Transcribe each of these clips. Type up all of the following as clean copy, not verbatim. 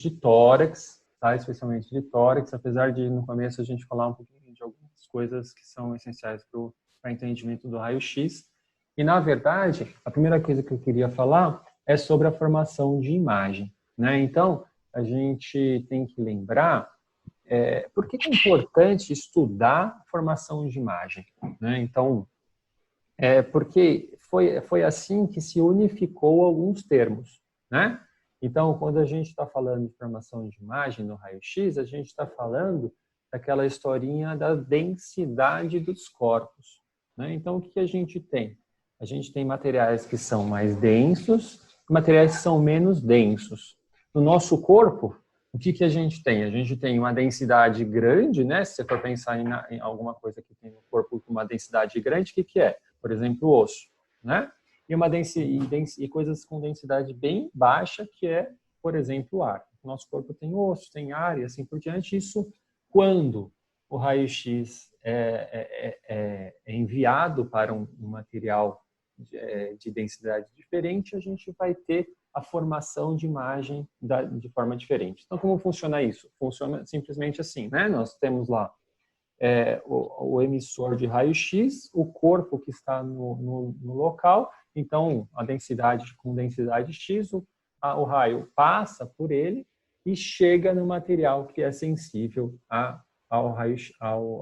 de tórax, tá? Especialmente de tórax, apesar de no começo a gente falar um pouquinho de algumas coisas que são essenciais para o entendimento do raio-x. E, na verdade, a primeira coisa que eu queria falar é sobre a formação de imagem, né? Então, a gente tem que lembrar por que é importante estudar a formação de imagem, né? Então, porque foi assim que se unificou alguns termos, né? Então, quando a gente está falando de formação de imagem no raio-x, a gente está falando daquela historinha da densidade dos corpos, né? Então, o que a gente tem? A gente tem materiais que são mais densos e materiais que são menos densos. No nosso corpo, o que a gente tem? A gente tem uma densidade grande, né? Se você for pensar em alguma coisa que tem no corpo com uma densidade grande, o que é? Por exemplo, o osso, né? E coisas com densidade bem baixa, que é, por exemplo, o ar. O nosso corpo tem osso, tem ar e assim por diante. Isso, quando o raio-x é enviado para um material de densidade diferente, a gente vai ter a formação de imagem de forma diferente. Então, como funciona isso? Funciona simplesmente assim, né? Nós temos lá o emissor de raio-x, o corpo que está no local, então a densidade com densidade X, o raio passa por ele e chega no material que é sensível ao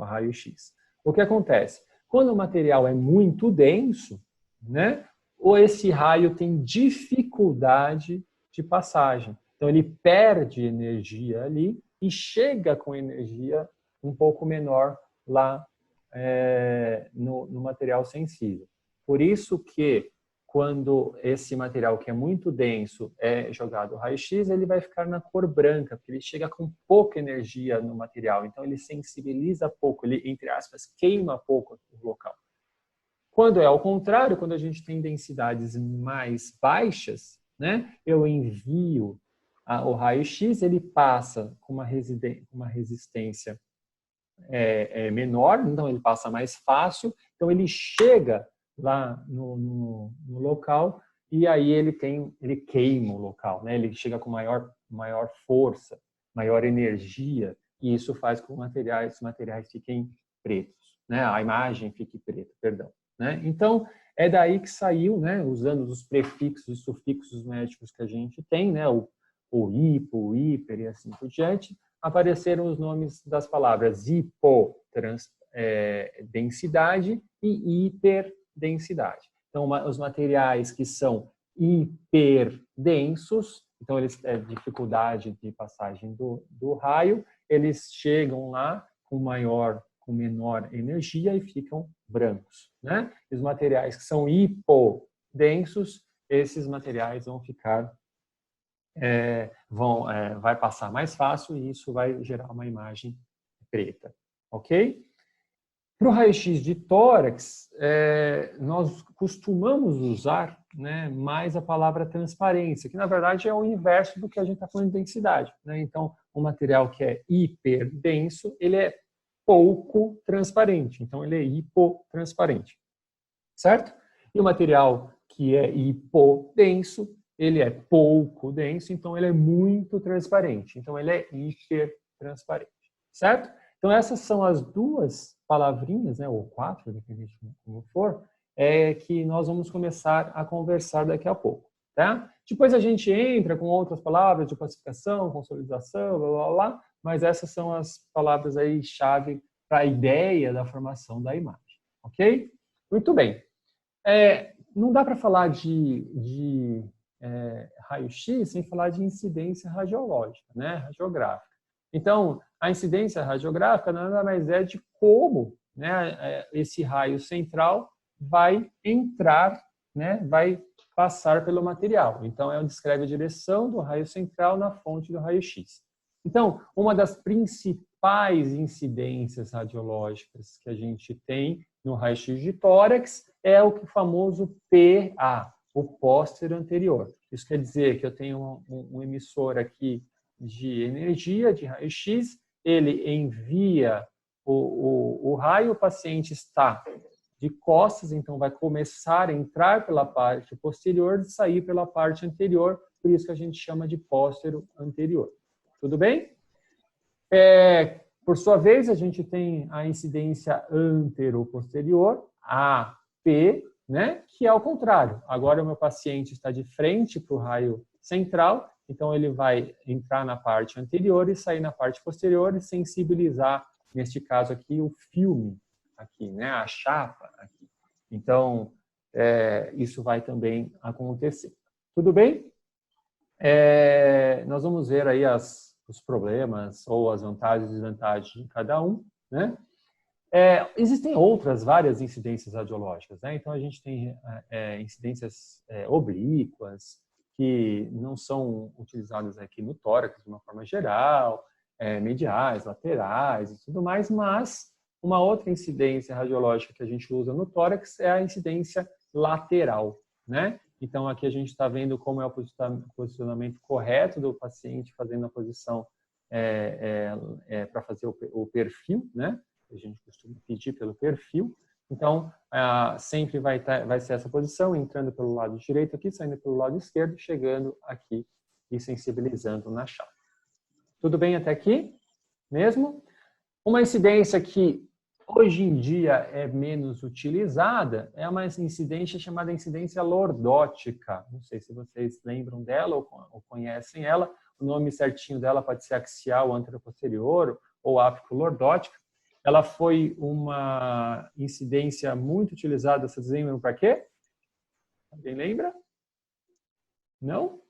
raio-x. O que acontece? Quando o material é muito denso, né, ou esse raio tem dificuldade de passagem. Então ele perde energia ali e chega com energia um pouco menor lá no material sensível. Por isso que quando esse material que é muito denso é jogado ao raio-x, ele vai ficar na cor branca, porque ele chega com pouca energia no material, então ele sensibiliza pouco, ele, entre aspas, queima pouco o local. Quando é ao contrário, quando a gente tem densidades mais baixas, né, eu envio o raio-x, ele passa com uma resistência menor, então ele passa mais fácil, então ele chega lá no local e aí ele queima o local, né? Ele chega com maior força, maior energia, e isso faz com que os materiais fiquem pretos, né? A imagem fique preta, perdão, né? Então é daí que saiu, né? Usando os prefixos e sufixos médicos que a gente tem, né? O hipo, o hiper e assim por diante, apareceram os nomes das palavras hipodensidade e hiperdensidade. Então, os materiais que são hiperdensos, então eles têm dificuldade de passagem do raio, eles chegam lá com menor energia e ficam brancos, né? E os materiais que são hipodensos, esses materiais vão ficar vai passar mais fácil e isso vai gerar uma imagem preta, ok? Para o raio-x de tórax, nós costumamos usar, né, mais a palavra transparência, que na verdade é o inverso do que a gente está falando de densidade, né? Então, o material que é hiperdenso, ele é pouco transparente, então ele é hipotransparente, certo? E o material que é hipodenso, ele é pouco denso, então ele é muito transparente. Então ele é hipertransparente, certo? Então essas são as duas palavrinhas, né, ou 4, dependendo de como for, que nós vamos começar a conversar daqui a pouco, tá? Depois a gente entra com outras palavras de classificação, consolidação, blá, blá, blá, mas essas são as palavras aí chave para a ideia da formação da imagem, ok? Muito bem. Não dá para falar de raio-x sem falar de incidência radiológica, né? Radiográfica. Então, a incidência radiográfica nada mais é de como, né, esse raio central vai entrar, né, vai passar pelo material. Então, descreve a direção do raio central na fonte do raio-x. Então, uma das principais incidências radiológicas que a gente tem no raio-x de tórax é o famoso PA, o póstero anterior. Isso quer dizer que eu tenho um emissor aqui de energia, de raio-x, ele envia o raio, o paciente está de costas, então vai começar a entrar pela parte posterior e sair pela parte anterior, por isso que a gente chama de póstero anterior. Tudo bem? Por sua vez, a gente tem a incidência antero-posterior, AP, né? Que é ao contrário. Agora o meu paciente está de frente para o raio central, então ele vai entrar na parte anterior e sair na parte posterior e sensibilizar, neste caso aqui, o filme, aqui, né? A chapa aqui. Então, isso vai também acontecer. Tudo bem? Nós vamos ver aí os problemas ou as vantagens e desvantagens de cada um, né? Existem várias incidências radiológicas, né? Então a gente tem incidências oblíquas que não são utilizadas aqui no tórax de uma forma geral, mediais, laterais e tudo mais, mas uma outra incidência radiológica que a gente usa no tórax é a incidência lateral, né? Então, aqui a gente está vendo como é o posicionamento correto do paciente fazendo a posição para fazer o perfil, né? A gente costuma pedir pelo perfil. Então, sempre vai ser essa posição, entrando pelo lado direito aqui, saindo pelo lado esquerdo, chegando aqui e sensibilizando na chapa. Tudo bem até aqui? Mesmo? Uma incidência que hoje em dia é menos utilizada é uma incidência chamada incidência lordótica. Não sei se vocês lembram dela ou conhecem ela. O nome certinho dela pode ser axial anteroposterior ou ápico-lordótica. Ela foi uma incidência muito utilizada, vocês lembram para quê? Alguém lembra? Não?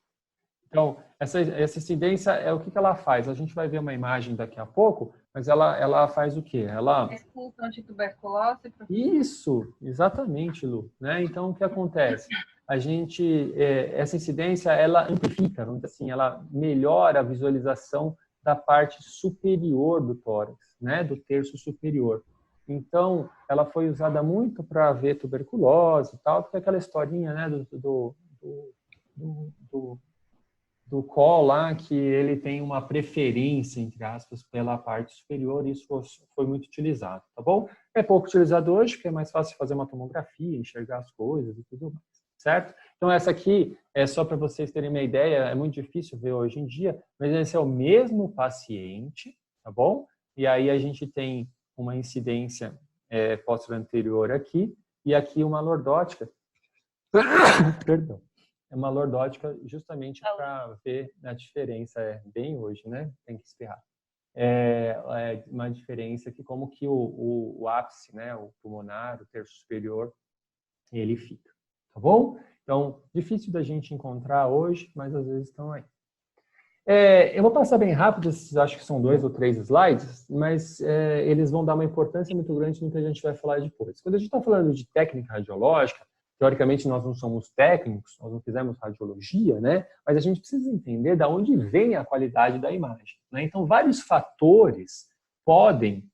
Então, essa incidência, o que ela faz? A gente vai ver uma imagem daqui a pouco, mas ela faz o quê? Ela... Expulsa anti-tuberculose? Isso, exatamente, Lu. Né? Então, o que acontece? Essa incidência, ela amplifica, vamos dizer assim, ela melhora a visualização da parte superior do tórax, né? Do terço superior. Então, ela foi usada muito para ver tuberculose e tal, porque é aquela historinha, né, do col lá, que ele tem uma preferência, entre aspas, pela parte superior, e isso foi muito utilizado, tá bom? É pouco utilizado hoje, porque é mais fácil fazer uma tomografia, enxergar as coisas e tudo mais, certo? Então, essa aqui é só para vocês terem uma ideia, é muito difícil ver hoje em dia, mas esse é o mesmo paciente, tá bom? E aí a gente tem uma incidência posterior anterior aqui, e aqui uma lordótica. Perdão. É uma lordótica justamente para ver a diferença, bem hoje, né? Tem que espirrar. É uma diferença que como que o ápice, né? O pulmonar, o terço superior, ele fica, tá bom? Então, difícil da gente encontrar hoje, mas às vezes estão aí. Eu vou passar bem rápido, acho que são 2 ou 3 slides, mas eles vão dar uma importância muito grande no que a gente vai falar depois. Quando a gente está falando de técnica radiológica, teoricamente, nós não somos técnicos, nós não fizemos radiologia, né? Mas a gente precisa entender de onde vem a qualidade da imagem, né? Então, vários fatores podem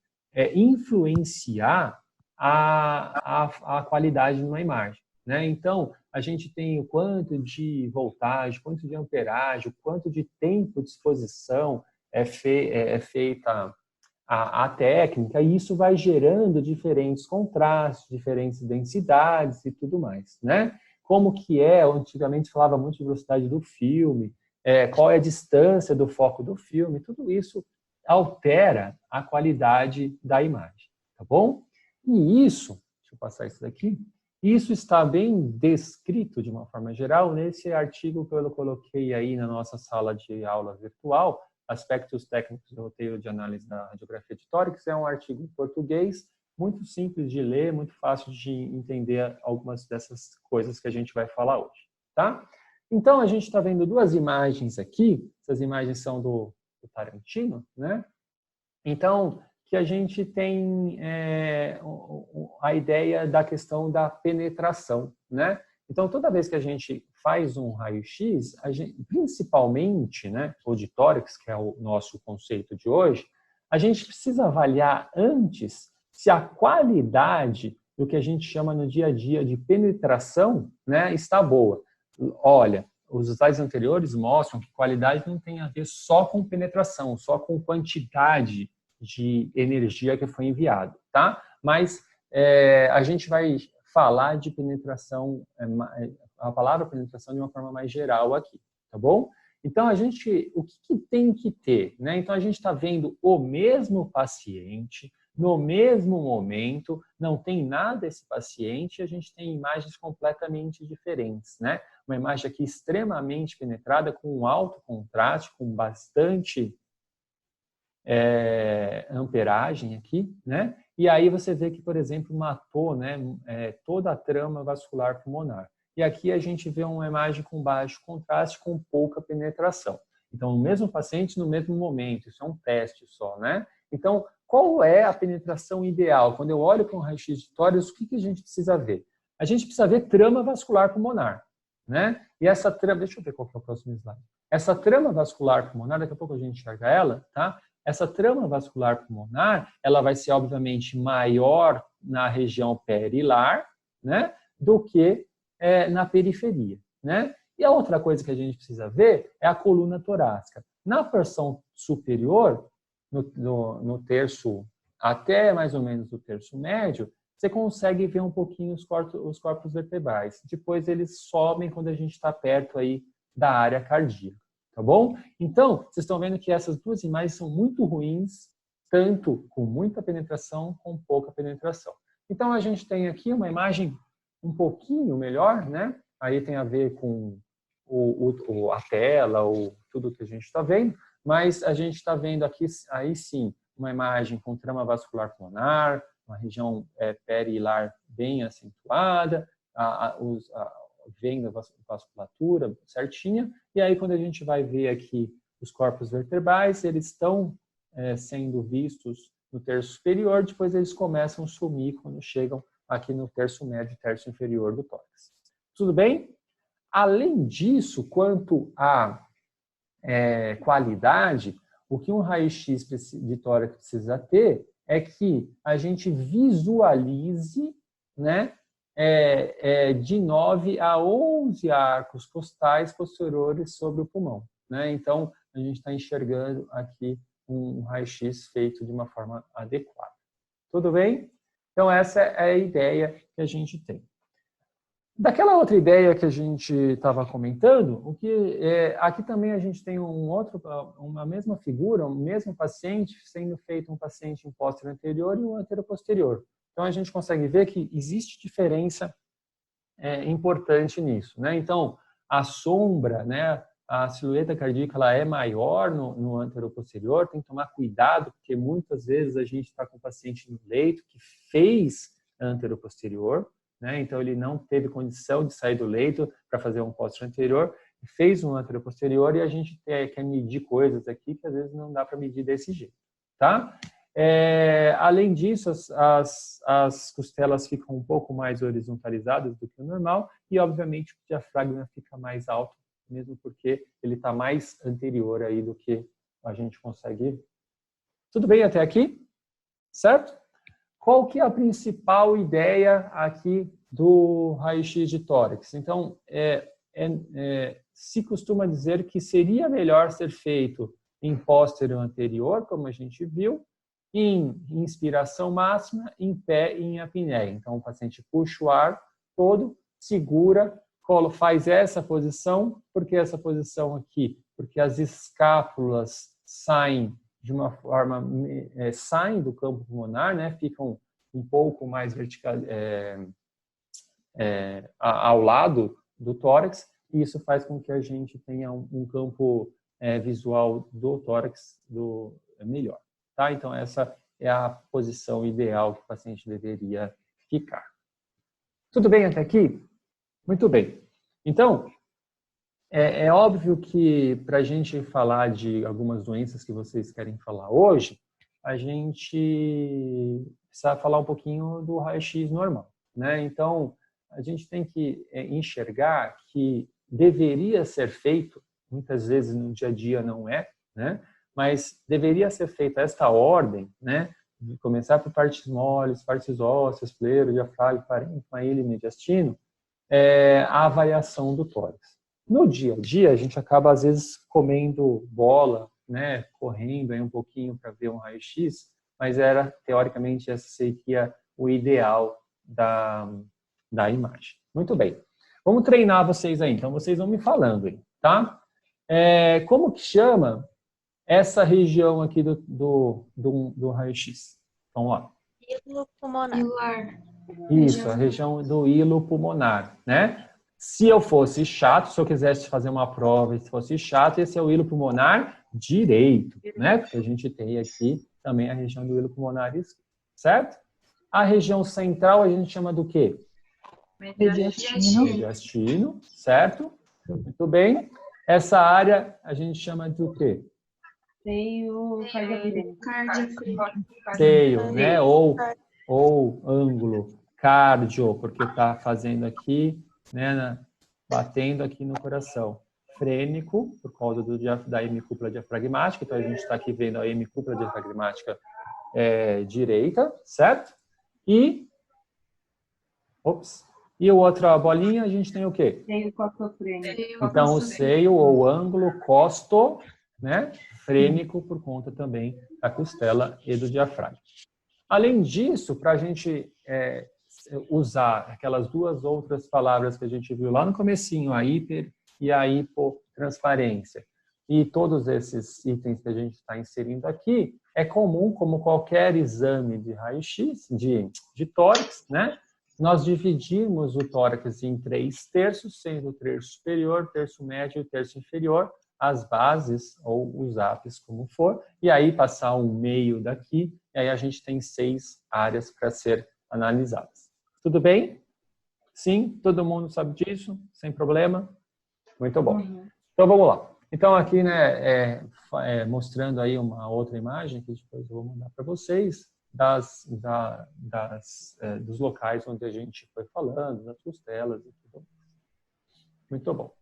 influenciar a qualidade de uma imagem, né? Então, a gente tem o quanto de voltagem, quanto de amperagem, o quanto de tempo de exposição é feita a técnica, e isso vai gerando diferentes contrastes, diferentes densidades e tudo mais, né? Como que antigamente falava muito de velocidade do filme, qual é a distância do foco do filme, tudo isso altera a qualidade da imagem, tá bom? E isso, deixa eu passar isso daqui, isso está bem descrito de uma forma geral nesse artigo que eu coloquei aí na nossa sala de aula virtual, Aspectos Técnicos do Roteiro de Análise da Radiografia de Tórax. É um artigo em português, muito simples de ler, muito fácil de entender algumas dessas coisas que a gente vai falar hoje, tá? Então, a gente está vendo 2 imagens aqui, essas imagens são do Tarantino, né? Então, que a gente tem a ideia da questão da penetração, né? Então, toda vez que a gente faz um raio-x, principalmente, né, o de tórax, que é o nosso conceito de hoje, a gente precisa avaliar antes se a qualidade do que a gente chama no dia a dia de penetração, né, está boa. Olha, os slides anteriores mostram que qualidade não tem a ver só com penetração, só com quantidade de energia que foi enviada, tá? Mas a gente vai falar de penetração, a palavra penetração de uma forma mais geral aqui, tá bom? Então, o que tem que ter? Né? Então, a gente está vendo o mesmo paciente, no mesmo momento, não tem nada esse paciente, a gente tem imagens completamente diferentes, né? Uma imagem aqui extremamente penetrada, com um alto contraste, com bastante amperagem aqui, né? E aí você vê que, por exemplo, matou, né, toda a trama vascular pulmonar. E aqui a gente vê uma imagem com baixo contraste, com pouca penetração. Então, o mesmo paciente no mesmo momento, isso é um teste só, né? Então, qual é a penetração ideal? Quando eu olho para um raio-x de tórax, o que a gente precisa ver? A gente precisa ver trama vascular pulmonar, né? E essa trama, deixa eu ver qual que é o próximo slide. Essa trama vascular pulmonar, daqui a pouco a gente enxerga ela, tá? Essa trama vascular pulmonar, ela vai ser, obviamente, maior na região perilar, né, do que na periferia, né? E a outra coisa que a gente precisa ver é a coluna torácica. Na porção superior, no terço, até mais ou menos o terço médio, você consegue ver um pouquinho os corpos vertebrais. Depois eles sobem quando a gente está perto aí da área cardíaca. Tá bom? Então, vocês estão vendo que essas duas imagens são muito ruins, tanto com muita penetração, com pouca penetração. Então, a gente tem aqui uma imagem um pouquinho melhor, né? Aí tem a ver com a tela, ou tudo que a gente está vendo, mas a gente está vendo aqui, aí sim, uma imagem com trama vascular pulmonar, uma região perilar bem acentuada, vendo a vasculatura certinha, e aí quando a gente vai ver aqui os corpos vertebrais, eles estão sendo vistos no terço superior, depois eles começam a sumir quando chegam aqui no terço médio e terço inferior do tórax. Tudo bem? Além disso, quanto à qualidade, o que um raio-x de tórax precisa ter é que a gente visualize, né, de 9 a 11 arcos costais posteriores sobre o pulmão, né? Então, a gente está enxergando aqui um raio-x feito de uma forma adequada. Tudo bem? Então, essa é a ideia que a gente tem. Daquela outra ideia que a gente estava comentando, aqui também a gente tem uma mesma figura, um mesmo paciente, sendo feito um paciente em posterior anterior e um anteroposterior. Então, a gente consegue ver que existe diferença importante nisso, né? Então, a sombra, né, a silhueta cardíaca, ela é maior no anteroposterior, tem que tomar cuidado, porque muitas vezes a gente está com o paciente no leito que fez anteroposterior, né? Então, ele não teve condição de sair do leito para fazer um posterior anterior, fez um anteroposterior e a gente quer medir coisas aqui que às vezes não dá para medir desse jeito, tá? Além disso, as costelas ficam um pouco mais horizontalizadas do que o normal e, obviamente, o diafragma fica mais alto, mesmo porque ele está mais anterior aí do que a gente consegue ver. Tudo bem até aqui? Certo? Qual que é a principal ideia aqui do raio-x de tórax? Então, se costuma dizer que seria melhor ser feito em posterior anterior, como a gente viu, em inspiração máxima, em pé e em apneia. Então, o paciente puxa o ar todo, segura, faz essa posição. Por que essa posição aqui? Porque as escápulas saem de uma forma, saem do campo pulmonar, né? Ficam um pouco mais vertical, ao lado do tórax, e isso faz com que a gente tenha um campo visual do tórax melhor. Tá? Então, essa é a posição ideal que o paciente deveria ficar. Tudo bem até aqui? Muito bem. Então, é óbvio que para a gente falar de algumas doenças que vocês querem falar hoje, a gente precisa falar um pouquinho do raio-x normal, né? Então, a gente tem que enxergar que deveria ser feito, muitas vezes no dia a dia não é, né? Mas deveria ser feita esta ordem, né? De começar por partes moles, partes ósseas, pleuro, diafragma, parênquima, ilha e mediastino, a avaliação do tórax. No dia a dia, a gente acaba, às vezes, comendo bola, né? Correndo aí um pouquinho para ver um raio-x, mas teoricamente, esse seria o ideal da imagem. Muito bem. Vamos treinar vocês aí. Então, vocês vão me falando aí, tá? Como que chama essa região aqui do raio-x? Vamos lá. Hilo pulmonar. Isso, a região do hilo pulmonar, né? Se eu fosse chato, se eu quisesse fazer uma prova e se fosse chato, esse é o hilo pulmonar direito, né? Porque a gente tem aqui também a região do hilo pulmonar esquerdo, certo? A região central a gente chama do quê? Mediastino, certo? Muito bem. Essa área a gente chama do quê? Seio Seio, né? Ou ângulo cardio, porque está fazendo aqui, né? Batendo aqui no coração. Frênico, por causa da hemicúpula diafragmática. Então, a gente está aqui vendo a hemicúpula diafragmática direita, certo? E a outra bolinha, a gente tem o quê? Seio costofrênico. Então, o seio ou ângulo costo, né? Frênico, por conta também da costela e do diafragma. Além disso, para a gente usar aquelas duas outras palavras que a gente viu lá no comecinho, a hiper e a hipotransparência, e todos esses itens que a gente está inserindo aqui, é comum, como qualquer exame de raio-x, de tórax, né? Nós dividimos o tórax em 3 terços, sendo o terço superior, terço médio e terço inferior, as bases ou os ápices, como for, e aí passar um meio daqui, e aí a gente tem 6 áreas para ser analisadas. Tudo bem? Sim? Todo mundo sabe disso? Sem problema? Muito bom. Então, vamos lá. Então, aqui, né, mostrando aí uma outra imagem, que depois eu vou mandar para vocês, dos locais onde a gente foi falando, das costelas e tudo mais. Muito bom.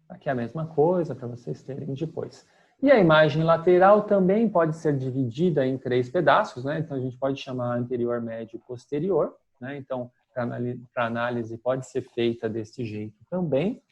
Aqui é a mesma coisa, para vocês terem depois. E a imagem lateral também pode ser dividida em 3 pedaços, né? Então, a gente pode chamar anterior, médio e posterior, né? Então, para análise pode ser feita desse jeito também.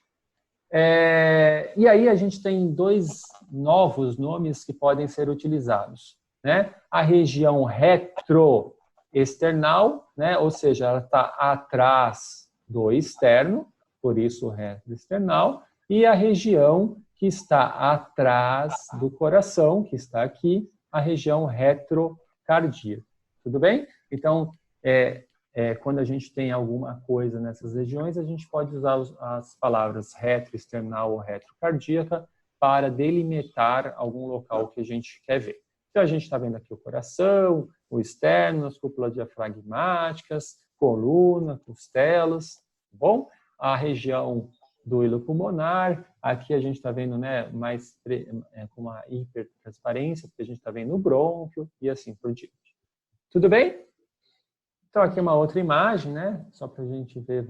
E aí a gente tem 2 novos nomes que podem ser utilizados, né? A região retroesternal, né? Ou seja, ela está atrás do externo, por isso retroesternal, e a região que está atrás do coração, que está aqui, a região retrocardíaca. Tudo bem? Então, quando a gente tem alguma coisa nessas regiões, a gente pode usar as palavras retroesternal ou retrocardíaca para delimitar algum local que a gente quer ver. Então, a gente está vendo aqui o coração, o externo, as cúpulas diafragmáticas, coluna, costelas, tá bom? A região do hilo pulmonar, aqui a gente está vendo, né, mais com uma hipertransparência, porque a gente está vendo o brônquio e assim por diante. Tudo bem? Então, aqui uma outra imagem, né? Só para a gente ver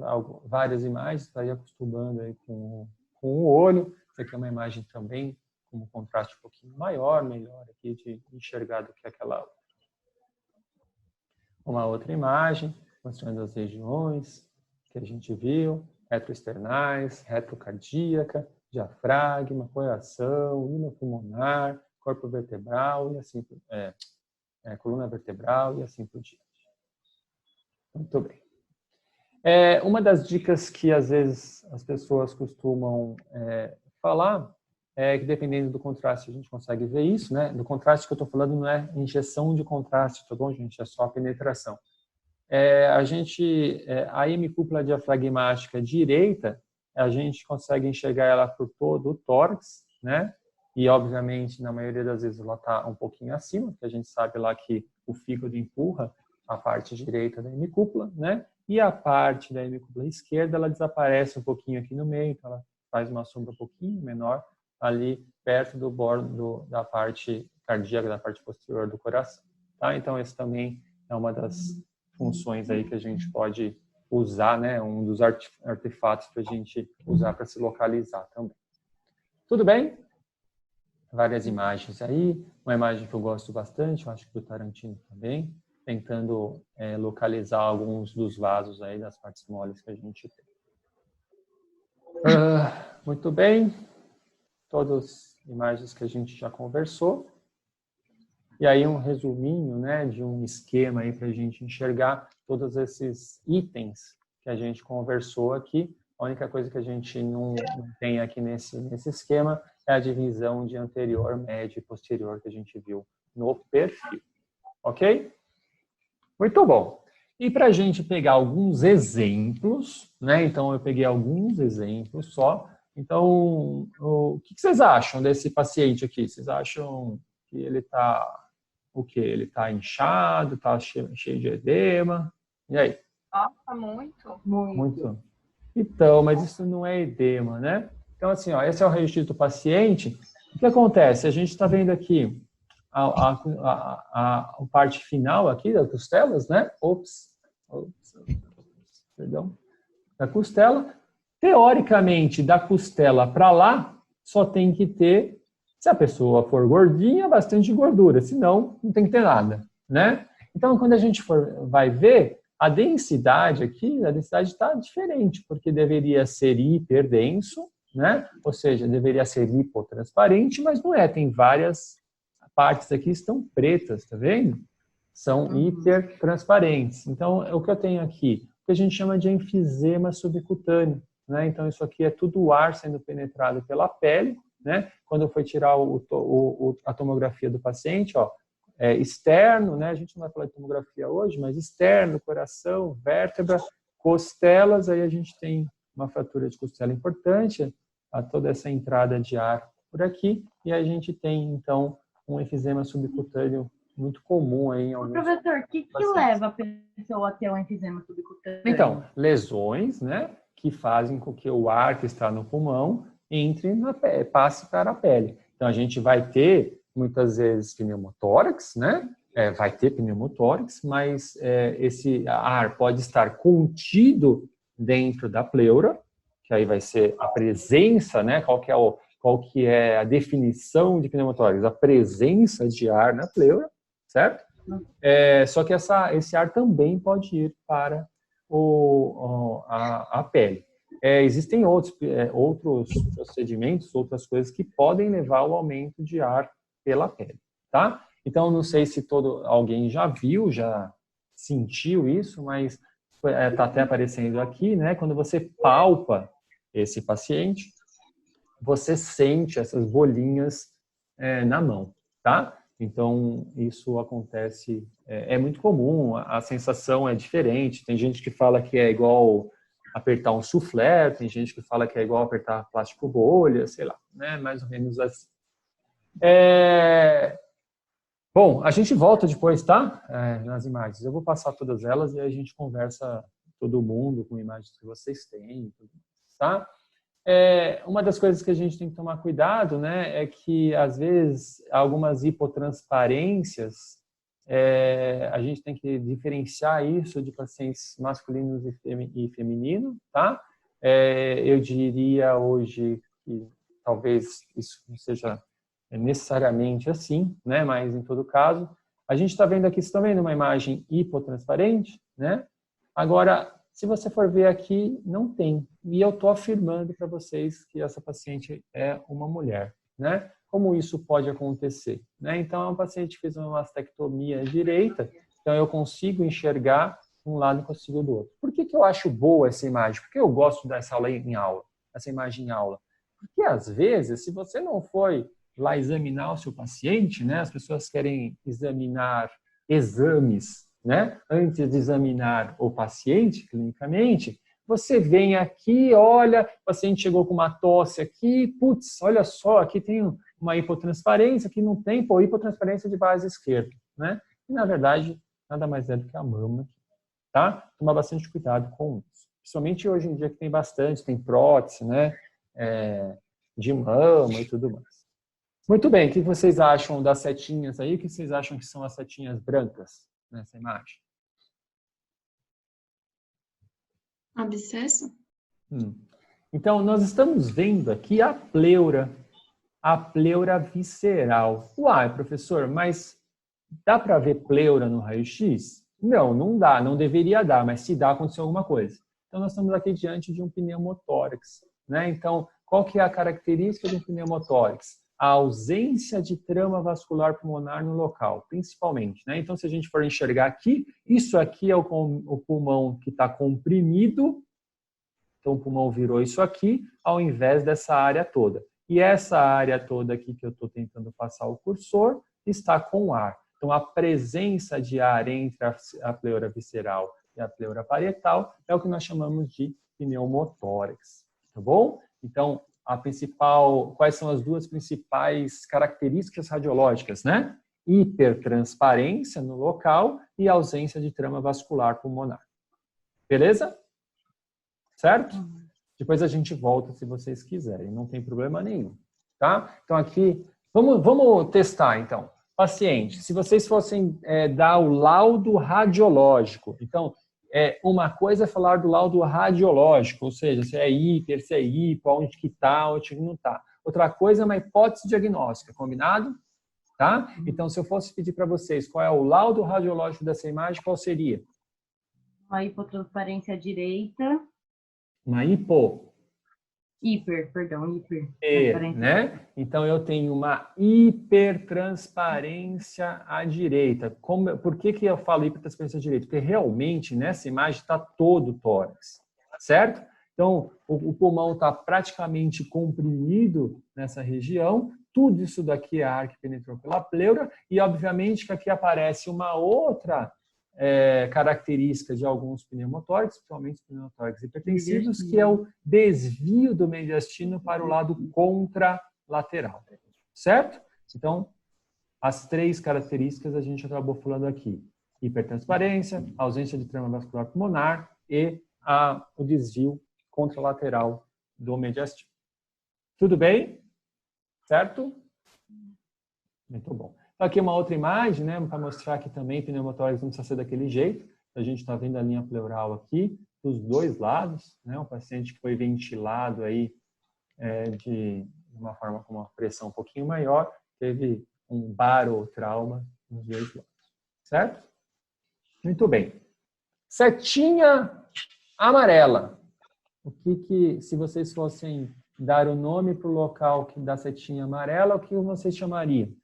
várias imagens, está aí acostumando aí com o olho. Essa aqui é uma imagem também com um contraste um pouquinho maior, melhor aqui de enxergar do que aquela outra. Uma outra imagem mostrando as regiões que a gente viu, retroesternais, retrocardíaca, diafragma, coração, hilo pulmonar, corpo vertebral e assim, coluna vertebral e assim por diante. Muito bem. Uma das dicas que às vezes as pessoas costumam falar é que dependendo do contraste a gente consegue ver isso, né? Do contraste que eu estou falando não é injeção de contraste, tá bom, gente? É só a penetração. A hemicúpula diafragmática direita, a gente consegue enxergar ela por todo o tórax, né? E obviamente na maioria das vezes ela está um pouquinho acima, porque a gente sabe lá que o fígado empurra a parte direita da hemicúpula, né? E a parte da hemicúpula esquerda, ela desaparece um pouquinho aqui no meio, então ela faz uma sombra um pouquinho menor ali perto do bordo da parte cardíaca, da parte posterior do coração, tá? Então esse também é uma das funções aí que a gente pode usar, né? Um dos artefatos para a gente usar para se localizar também. Tudo bem? Várias imagens aí, uma imagem que eu gosto bastante, eu acho que do Tarantino também, tentando localizar alguns dos vasos aí das partes moles que a gente tem. Muito bem, todas as imagens que a gente já conversou. E aí um resuminho, né, de um esquema aí para a gente enxergar todos esses itens que a gente conversou aqui A única coisa que a gente não tem aqui nesse esquema é a divisão de anterior, médio e posterior que a gente viu no perfil. Ok? Muito bom. E para a gente pegar alguns exemplos, né? Então, eu peguei alguns exemplos só. Então, o que vocês acham desse paciente aqui? Vocês acham que ele está o quê? Ele está inchado, está cheio de edema? E aí? Nossa, muito. Muito. Então, mas isso não é edema, né? Então, assim, ó, esse é o registro do paciente. O que acontece? A gente está vendo aqui a parte final aqui das costelas, né? Perdão. Da costela. Teoricamente, da costela para lá, só tem que ter, se a pessoa for gordinha, bastante gordura. Senão, não tem que ter nada, né? Então, quando a gente vai ver, a densidade aqui, a densidade está diferente, porque deveria ser hiperdenso, né? Ou seja, deveria ser hipotransparente, mas não é. Tem várias partes aqui que estão pretas, tá vendo? São hipertransparentes. Então, o que eu tenho aqui? O que a gente chama de enfisema subcutâneo, né? Então, isso aqui é tudo o ar sendo penetrado pela pele, né? Quando eu for tirar a tomografia do paciente, ó, externo, né? A gente não vai falar de tomografia hoje, mas externo, coração, vértebra, costelas, aí a gente tem uma fratura de costela importante, toda essa entrada de ar por aqui, e a gente tem, então, um enfisema subcutâneo muito comum aí em alguns Professor, o que leva a pessoa a ter um enfisema subcutâneo? Então, lesões, né, que fazem com que o ar que está no pulmão entre na pele, passe para a pele. Então, a gente vai ter, muitas vezes, pneumotórax, né? Vai ter pneumotórax, mas esse ar pode estar contido dentro da pleura, que aí vai ser a presença, né? Qual que é a definição de pneumotórax? A presença de ar na pleura, certo? Só que esse ar também pode ir para a pele. Existem outros procedimentos, outras coisas que podem levar ao aumento de ar pela pele, tá? Então, não sei se alguém já viu, já sentiu isso, mas está até aparecendo aqui, né? Quando você palpa esse paciente, você sente essas bolinhas na mão, tá? Então, isso acontece, é muito comum, a sensação é diferente. Tem gente que fala que é igual apertar um soufflé, tem gente que fala que é igual apertar plástico bolha, sei lá, né? Mais ou menos assim. Bom, a gente volta depois, tá? Nas imagens. Eu vou passar todas elas e aí a gente conversa todo mundo com imagens que vocês têm, tá? Uma das coisas que a gente tem que tomar cuidado, né, é que às vezes algumas hipotransparências, a gente tem que diferenciar isso de pacientes masculinos e femininos, tá? Eu diria hoje que talvez isso não seja necessariamente assim, né? Mas em todo caso, a gente está vendo aqui, vocês estão vendo uma imagem hipotransparente, né? Agora, se você for ver aqui, não tem. E eu estou afirmando para vocês que essa paciente é uma mulher, né? Como isso pode acontecer, né? Então, é um paciente que fez uma mastectomia direita, então eu consigo enxergar um lado e consigo do outro. Por que eu acho boa essa imagem? Porque eu gosto dessa aula em aula, essa imagem em aula. Porque, às vezes, se você não foi lá examinar o seu paciente, né? As pessoas querem examinar exames, né? Antes de examinar o paciente clinicamente, você vem aqui, olha, o paciente chegou com uma tosse aqui, putz, olha só, aqui tem uma hipotransparência, aqui não tem, hipotransparência de base esquerda, né? E, na verdade, nada mais é do que a mama, tá? Tomar bastante cuidado com isso. Principalmente hoje em dia que tem bastante, tem prótese, né? De mama e tudo mais. Muito bem, o que vocês acham das setinhas aí? O que vocês acham que são as setinhas brancas nessa imagem? Abscesso? Então, nós estamos vendo aqui a pleura visceral. Uai, professor, mas dá para ver pleura no raio-x? Não, não dá, não deveria dar, mas se dá, aconteceu alguma coisa. Então, nós estamos aqui diante de um pneumotórax, né? Então, qual que é a característica de um pneumotórax? A ausência de trama vascular pulmonar no local, principalmente, né? Então, se a gente for enxergar aqui, isso aqui é o pulmão que está comprimido, Então, o pulmão virou isso aqui, ao invés dessa área toda. E essa área toda aqui que eu estou tentando passar o cursor está com ar. Então, a presença de ar entre a pleura visceral e a pleura parietal é o que nós chamamos de pneumotórax. Tá bom? Então, quais são as duas principais características radiológicas, né? Hipertransparência no local e ausência de trama vascular pulmonar. Beleza? Certo? Depois a gente volta se vocês quiserem, não tem problema nenhum, tá? Então aqui, vamos testar então. Paciente, se vocês fossem dar o laudo radiológico, então, uma coisa é falar do laudo radiológico, ou seja, se é hiper, se é hipo, onde que está, onde que não está. Outra coisa é uma hipótese diagnóstica, combinado? Tá? Então, se eu fosse pedir para vocês qual é o laudo radiológico dessa imagem, qual seria? Uma hipotransparência direita. Uma hiper. Né? Então, eu tenho uma hipertransparência à direita. Por que eu falo hipertransparência à direita? Porque realmente, nessa imagem, está todo o tórax, certo? Então, o pulmão está praticamente comprimido nessa região. Tudo isso daqui é ar que penetrou pela pleura. E, obviamente, que aqui aparece uma outra característica de alguns pneumotórax, principalmente pneumotórax hipertensivos, que é o desvio do mediastino para o lado contralateral. Certo? Então, as três características a gente acabou falando aqui. Hipertransparência, ausência de trama vascular pulmonar e o desvio contralateral do mediastino. Tudo bem? Certo? Muito bom. Aqui uma outra imagem, né, para mostrar que também pneumotórax não precisa ser daquele jeito. A gente está vendo a linha pleural aqui, dos dois lados, né, um paciente que foi ventilado aí de uma forma com uma pressão um pouquinho maior, teve um barotrauma nos dois lados. Certo? Muito bem. Setinha amarela. O que se vocês fossem dar o nome para o local que dá setinha amarela, o que vocês chamariam?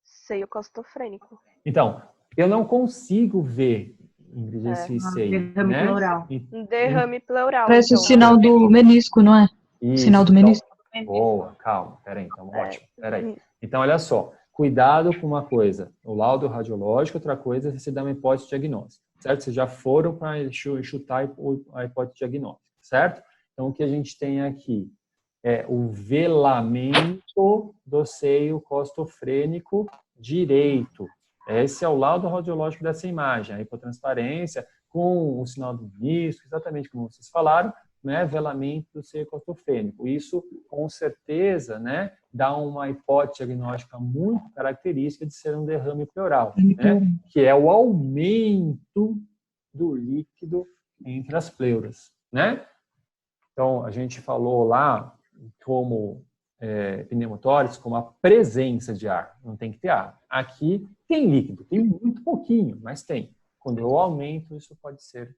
Seio costofrênico. Então, eu não consigo ver, Ingrid, esse seio. Derrame pleural. Derrame pleural. Parece então. O sinal do menisco, não é? Isso, sinal do menisco. Boa, calma. Peraí, então, ótimo. Peraí. Então, olha só. Cuidado com uma coisa. O laudo radiológico, outra coisa é você dar uma hipótese diagnóstica. Certo? Vocês já foram para chutar a hipótese diagnóstica. Certo? Então, o que a gente tem aqui é o velamento do seio costofrênico direito. Esse é o laudo radiológico dessa imagem. A hipotransparência com o sinal do menisco, exatamente como vocês falaram, né, velamento do seio costofrênico. Isso, com certeza, né, dá uma hipótese diagnóstica muito característica de ser um derrame pleural, né, que é o aumento do líquido entre as pleuras, né? Então, a gente falou lá como pneumotórax, como a presença de ar. Não tem que ter ar. Aqui tem líquido, tem muito pouquinho, mas tem. Quando eu aumento, isso pode ser,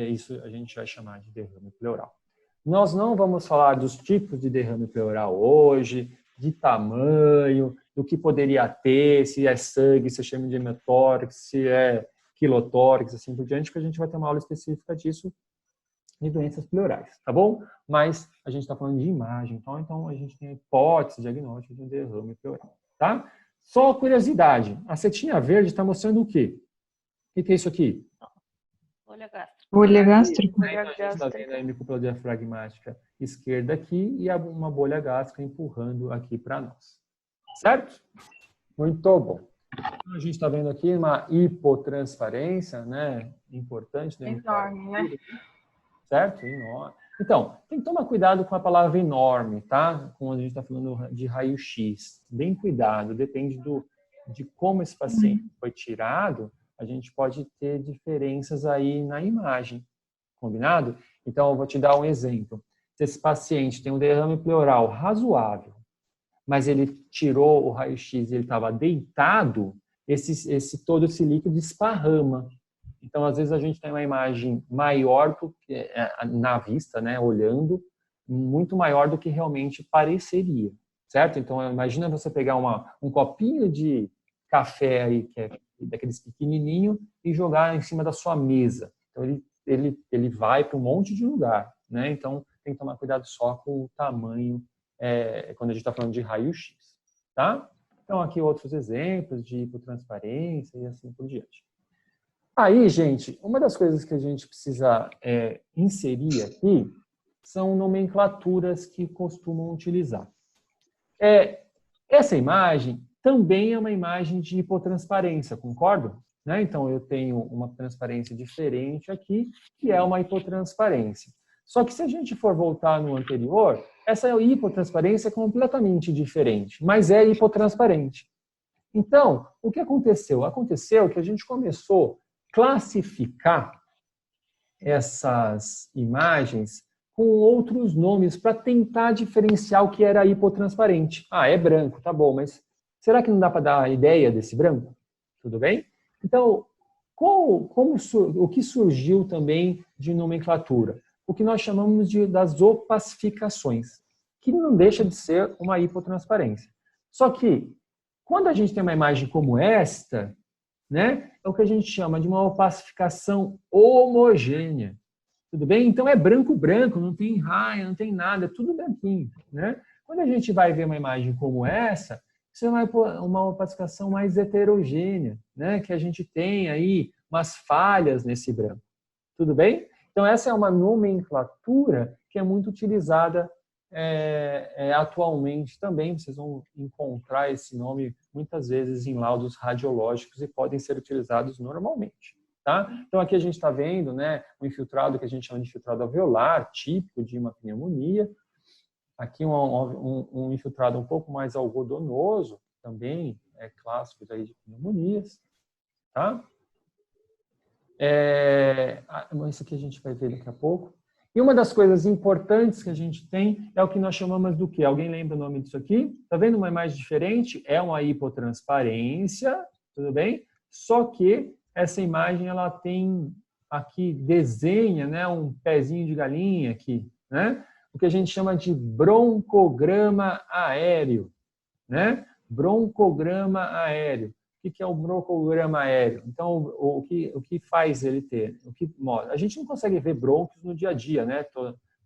isso a gente vai chamar de derrame pleural. Nós não vamos falar dos tipos de derrame pleural hoje, de tamanho, do que poderia ter, se é sangue, se chama de hemotórax, se é quilotórax, assim por diante, porque a gente vai ter uma aula específica disso de doenças pleurais, tá bom? Mas a gente está falando de imagem, então a gente tem a hipótese diagnóstica de um derrame pleural, tá? Só curiosidade, a setinha verde está mostrando o quê? O que é isso aqui? Bolha gástrica. Bolha gástrica. A gente está vendo a hemicúpula diafragmática esquerda aqui e uma bolha gástrica empurrando aqui para nós. Certo? Muito bom. A gente está vendo aqui uma hipotransparência, né? Importante. Né? Enorme, né? Certo? Enorme. Então, tem que tomar cuidado com a palavra enorme, tá? Quando a gente está falando de raio-x. Bem cuidado, depende de como esse paciente foi tirado, a gente pode ter diferenças aí na imagem. Combinado? Então, eu vou te dar um exemplo. Se esse paciente tem um derrame pleural razoável, mas ele tirou o raio-x e ele estava deitado, todo esse líquido esparrama. Então, às vezes, a gente tem uma imagem maior do que, na vista, né, olhando, muito maior do que realmente pareceria, certo? Então, imagina você pegar um copinho de café aí, que é daqueles pequenininho, e jogar em cima da sua mesa. Então, ele ele vai para um monte de lugar, né? Então, tem que tomar cuidado só com o tamanho quando a gente está falando de raio-x, tá? Então, aqui outros exemplos de hipotransparência e assim por diante. Aí, gente, uma das coisas que a gente precisa inserir aqui são nomenclaturas que costumam utilizar. Essa imagem também é uma imagem de hipotransparência, concordo? Né? Então, eu tenho uma transparência diferente aqui, que é uma hipotransparência. Só que se a gente for voltar no anterior, essa hipotransparência é completamente diferente, mas é hipotransparente. Então, o que aconteceu? Aconteceu que a gente começou a classificar essas imagens com outros nomes para tentar diferenciar o que era hipotransparente. Ah, é branco, tá bom, mas será que não dá para dar a ideia desse branco? Tudo bem? Então, o que surgiu também de nomenclatura? O que nós chamamos das opacificações, que não deixa de ser uma hipotransparência. Só que, quando a gente tem uma imagem como esta, né, é o que a gente chama de uma opacificação homogênea. Tudo bem? Então é branco, não tem raia, não tem nada, é tudo branquinho, né? Quando a gente vai ver uma imagem como essa, isso é uma opacificação mais heterogênea, né? Que a gente tem aí umas falhas nesse branco. Tudo bem? Então essa é uma nomenclatura que é muito utilizada atualmente também. Vocês vão encontrar esse nome muitas vezes em laudos radiológicos e podem ser utilizados normalmente. Tá? Então, aqui a gente está vendo, né, um infiltrado que a gente chama de infiltrado alveolar, típico de uma pneumonia. Aqui um infiltrado um pouco mais algodonoso, também é clássico daí de pneumonias. Tá? Isso aqui a gente vai ver daqui a pouco. E uma das coisas importantes que a gente tem é o que nós chamamos do quê? Alguém lembra o nome disso aqui? Está vendo uma imagem diferente? É uma hipotransparência, tudo bem? Só que essa imagem, ela tem aqui, desenha, né, um pezinho de galinha aqui, né? O que a gente chama de broncograma aéreo, né? Broncograma aéreo. O que é o broncograma aéreo? Então, o que faz ele ter? A gente não consegue ver brônquios no dia a dia, né?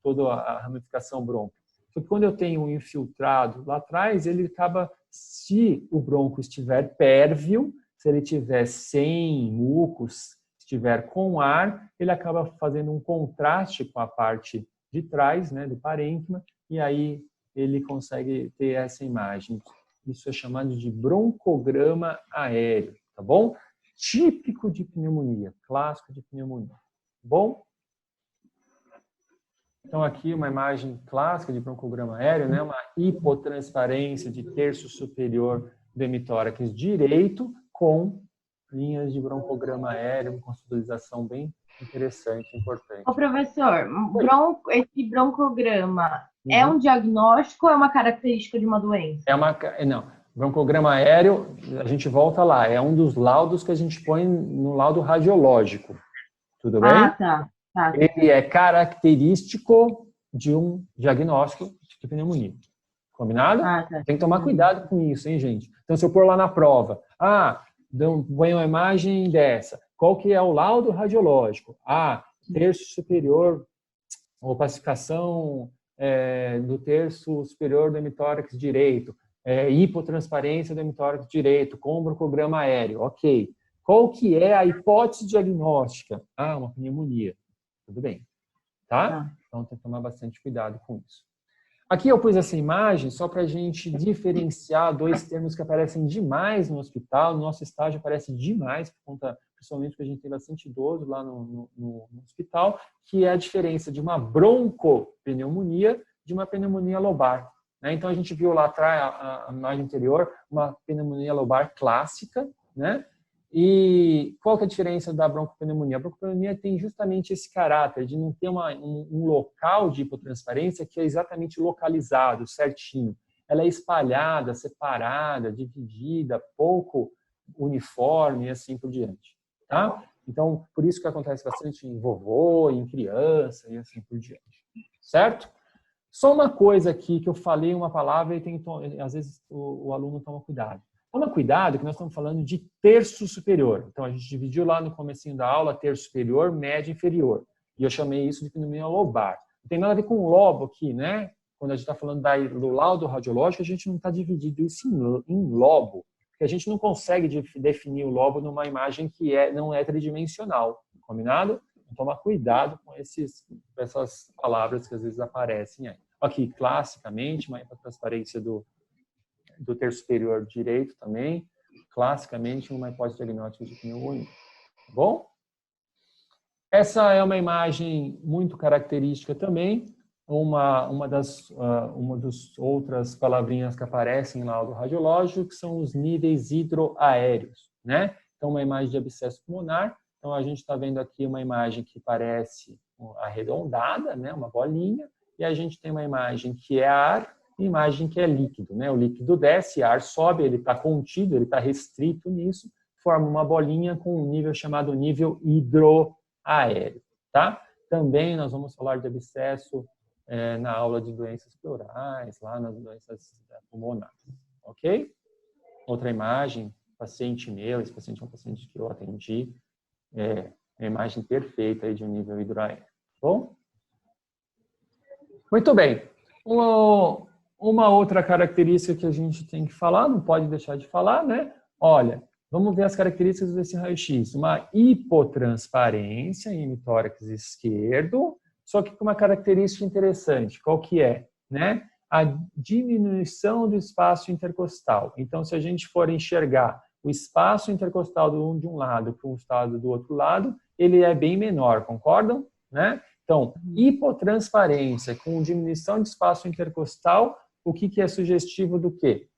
Toda a ramificação brônquio. Só que quando eu tenho um infiltrado lá atrás, ele acaba, se o brônquio estiver pérvio, se ele tiver sem mucos, estiver com ar, ele acaba fazendo um contraste com a parte de trás, né, do parênquima, e aí ele consegue ter essa imagem. Isso é chamado de broncograma aéreo, tá bom? Típico de pneumonia, clássico de pneumonia, tá bom? Então aqui uma imagem clássica de broncograma aéreo, né, uma hipotransparência de terço superior do hemitórax direito, com linhas de broncograma aéreo, com estabilização bem interessante, importante. Ô, professor, esse broncograma é um diagnóstico ou é uma característica de uma doença? Não, broncograma aéreo, a gente volta lá, é um dos laudos que a gente põe no laudo radiológico. Tudo bem? Ah, tá. Ele é característico de um diagnóstico de pneumonia. Combinado? Ah, tá. Tem que tomar cuidado com isso, hein, gente? Então, se eu pôr lá na prova, põe uma imagem dessa, qual que é o laudo radiológico? Terço superior, opacificação do terço superior do hemitórax direito, hipotransparência do hemitórax direito, com broncograma aéreo, ok. Qual que é a hipótese diagnóstica? Uma pneumonia. Tudo bem, tá? Então, tem que tomar bastante cuidado com isso. Aqui eu pus essa imagem só para a gente diferenciar dois termos que aparecem demais no hospital. No nosso estágio aparece demais, por conta, principalmente porque a gente tem bastante idoso lá no hospital, que é a diferença de uma broncopneumonia de uma pneumonia lobar. Né? Então a gente viu lá atrás, a imagem anterior, uma pneumonia lobar clássica, né? E qual que é a diferença da broncopneumonia? A broncopneumonia tem justamente esse caráter de não ter um local de hipotransparência que é exatamente localizado, certinho. Ela é espalhada, separada, dividida, pouco uniforme e assim por diante. Tá? Então, por isso que acontece bastante em vovô, em criança e assim por diante. Certo? Só uma coisa aqui que eu falei uma palavra e às vezes o aluno toma cuidado. Toma cuidado que nós estamos falando de terço superior. Então, a gente dividiu lá no comecinho da aula terço superior, médio e inferior. E eu chamei isso de pneumonia lobar. Não tem nada a ver com lobo aqui, né? Quando a gente está falando do laudo radiológico, a gente não está dividindo isso em lobo. Porque a gente não consegue definir o lobo numa imagem que não é tridimensional. Combinado? Então, toma cuidado com essas palavras que às vezes aparecem aí. Aqui, classicamente, uma hipotransparência do terço superior direito também, classicamente uma hipótese diagnóstica de pneumonia. Tá bom? Essa é uma imagem muito característica também, uma das outras palavrinhas que aparecem lá do radiológico, que são os níveis hidroaéreos, né? Então, uma imagem de abscesso pulmonar. Então, a gente está vendo aqui uma imagem que parece arredondada, né? Uma bolinha, e a gente tem uma imagem que é ar e imagem que é líquido, né? O líquido desce, ar sobe, ele está contido, ele está restrito nisso, forma uma bolinha com um nível chamado nível hidroaéreo, tá? Também nós vamos falar de abscesso na aula de doenças pleurais, lá nas doenças pulmonares, ok? Outra imagem, paciente meu, esse paciente é um paciente que eu atendi, a imagem perfeita aí de um nível hidroaéreo, tá bom? Muito bem. Uma outra característica que a gente tem que falar, não pode deixar de falar, né? Olha, vamos ver as características desse raio-x. Uma hipotransparência em hemitórax esquerdo, só que com uma característica interessante. Qual que é? Né? A diminuição do espaço intercostal. Então, se a gente for enxergar o espaço intercostal de um lado para um estado do outro lado, ele é bem menor, concordam? Né? Então, hipotransparência com diminuição de espaço intercostal, o que é sugestivo do quê?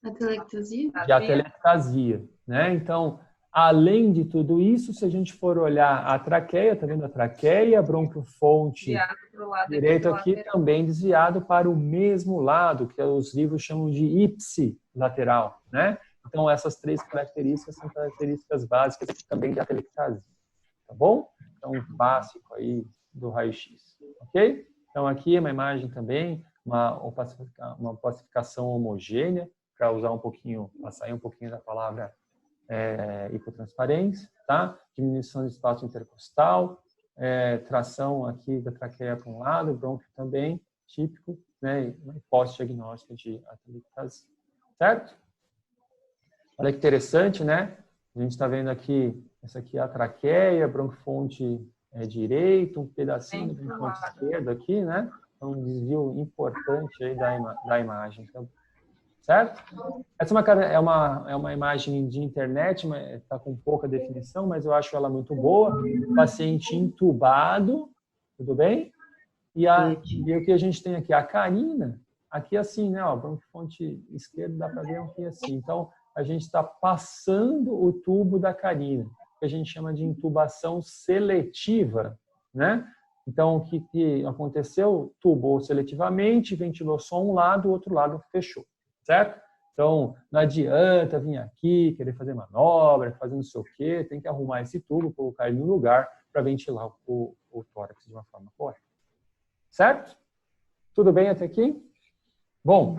Atelectasia? De atelectasia, né? Então, além de tudo isso, se a gente for olhar a traqueia, tá vendo a traqueia, bronquiofonte direito aqui também desviado para o mesmo lado, que os livros chamam de ipsilateral, né? Então, essas três características são características básicas também de atelectasia, tá bom? Então, básico aí do raio-x, ok? Então, aqui é uma imagem também, uma opacificação homogênea, para usar um pouquinho, para sair um pouquinho da palavra hipotransparência, tá? Diminuição de espaço intercostal, tração aqui da traqueia para um lado, brônquio também, típico, né? Uma hipótese diagnóstica de atelectasia, certo? Olha que interessante, né? A gente está vendo aqui, essa aqui é a traqueia, bronquiofonte direito, um pedacinho do bronquiofonte esquerdo aqui, né? Então, um desvio importante aí da imagem. Então, certo? Essa é uma imagem de internet, está com pouca definição, mas eu acho ela muito boa. Paciente intubado, tudo bem? E o que a gente tem aqui? A carina, aqui assim, né? Ó, bronquiofonte esquerdo dá para ver aqui assim. Então, a gente está passando o tubo da carina, que a gente chama de intubação seletiva, né? Então, o que aconteceu? Tubou seletivamente, ventilou só um lado, o outro lado fechou, certo? Então, não adianta vir aqui, querer fazer manobra, fazer não sei o quê, tem que arrumar esse tubo, colocar ele no lugar para ventilar o tórax de uma forma correta. Certo? Tudo bem até aqui? Bom,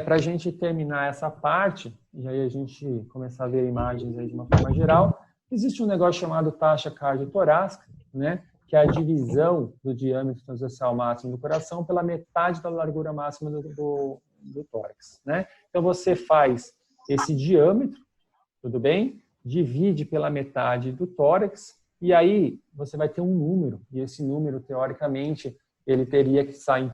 para a gente terminar essa parte, e aí a gente começar a ver imagens aí de uma forma geral, existe um negócio chamado taxa cardiotorácica, né? Que é a divisão do diâmetro transversal máximo do coração pela metade da largura máxima do tórax, né? Então, você faz esse diâmetro, tudo bem? Divide pela metade do tórax, e aí você vai ter um número, e esse número, teoricamente, ele teria que sair